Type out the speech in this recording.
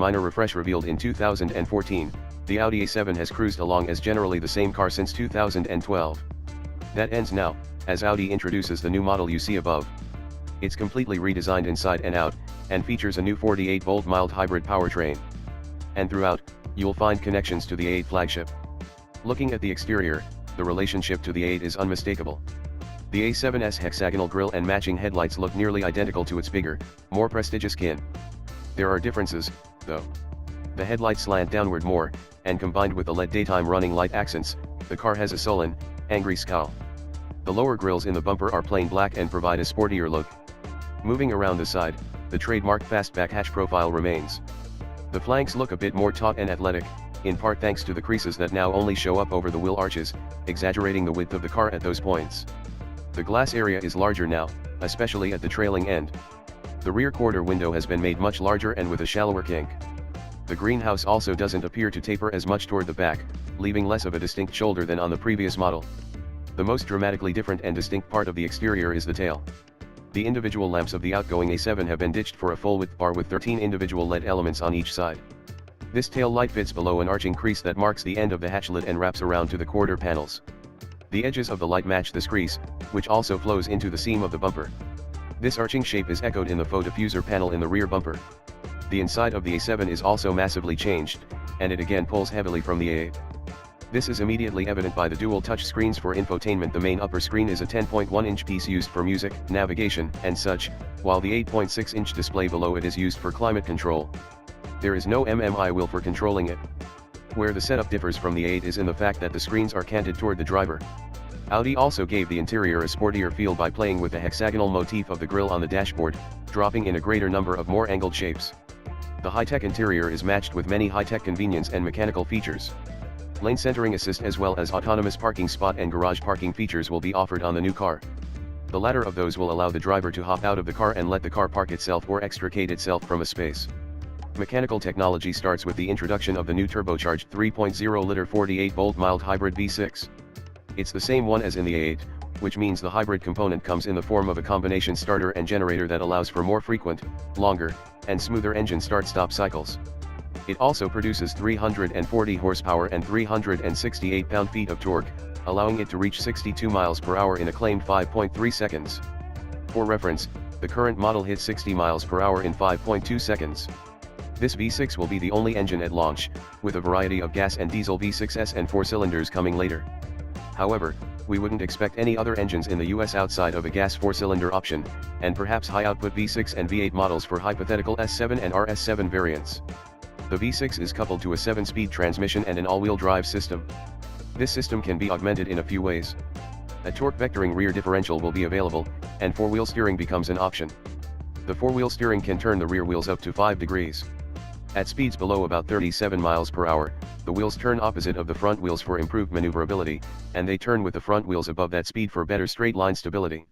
minor refresh revealed in 2014, the Audi A7 has cruised along as generally the same car since 2012. That ends now, as Audi introduces the new model you see above. It's completely redesigned inside and out, and features a new 48-volt mild hybrid powertrain. And throughout, you'll find connections to the A8 flagship. Looking at the exterior, the relationship to the A8 is unmistakable. The A7's hexagonal grille and matching headlights look nearly identical to its bigger, more prestigious kin. There are differences, though. The headlights slant downward more, and combined with the LED daytime running light accents, the car has a sullen, angry scowl. The lower grilles in the bumper are plain black and provide a sportier look. Moving around the side, the trademark fastback hatch profile remains. The flanks look a bit more taut and athletic, in part thanks to the creases that now only show up over the wheel arches, exaggerating the width of the car at those points. The glass area is larger now, especially at the trailing end. The rear quarter window has been made much larger and with a shallower kink. The greenhouse also doesn't appear to taper as much toward the back, leaving less of a distinct shoulder than on the previous model. The most dramatically different and distinct part of the exterior is the tail. The individual lamps of the outgoing A7 have been ditched for a full-width bar with 13 individual LED elements on each side. This tail light fits below an arching crease that marks the end of the hatch lid and wraps around to the quarter panels. The edges of the light match this crease, which also flows into the seam of the bumper. This arching shape is echoed in the faux diffuser panel in the rear bumper. The inside of the A7 is also massively changed, and it again pulls heavily from the A8. This is immediately evident by the dual touch screens for infotainment. The main upper screen is a 10.1-inch piece used for music, navigation, and such, while the 8.6-inch display below it is used for climate control. There is no MMI wheel for controlling it. Where the setup differs from the A8 is in the fact that the screens are canted toward the driver. Audi also gave the interior a sportier feel by playing with the hexagonal motif of the grille on the dashboard, dropping in a greater number of more angled shapes. The high-tech interior is matched with many high-tech convenience and mechanical features. Lane centering assist as well as autonomous parking spot and garage parking features will be offered on the new car. The latter of those will allow the driver to hop out of the car and let the car park itself or extricate itself from a space. Mechanical technology starts with the introduction of the new turbocharged 3.0-liter 48-volt mild hybrid V6. It's the same one as in the A8, which means the hybrid component comes in the form of a combination starter and generator that allows for more frequent, longer, and smoother engine start-stop cycles. It also produces 340 horsepower and 368 pound-feet of torque, allowing it to reach 62 miles per hour in a claimed 5.3 seconds. For reference, the current model hit 60 miles per hour in 5.2 seconds. This V6 will be the only engine at launch, with a variety of gas and diesel V6s and 4 cylinders coming later. However, we wouldn't expect any other engines in the US outside of a gas 4-cylinder option, and perhaps high-output V6 and V8 models for hypothetical S7 and RS7 variants. The V6 is coupled to a 7-speed transmission and an all-wheel drive system. This system can be augmented in a few ways. A torque vectoring rear differential will be available, and 4-wheel steering becomes an option. The 4-wheel steering can turn the rear wheels up to 5 degrees. At speeds below about 37 miles per hour, the wheels turn opposite of the front wheels for improved maneuverability, and they turn with the front wheels above that speed for better straight line stability.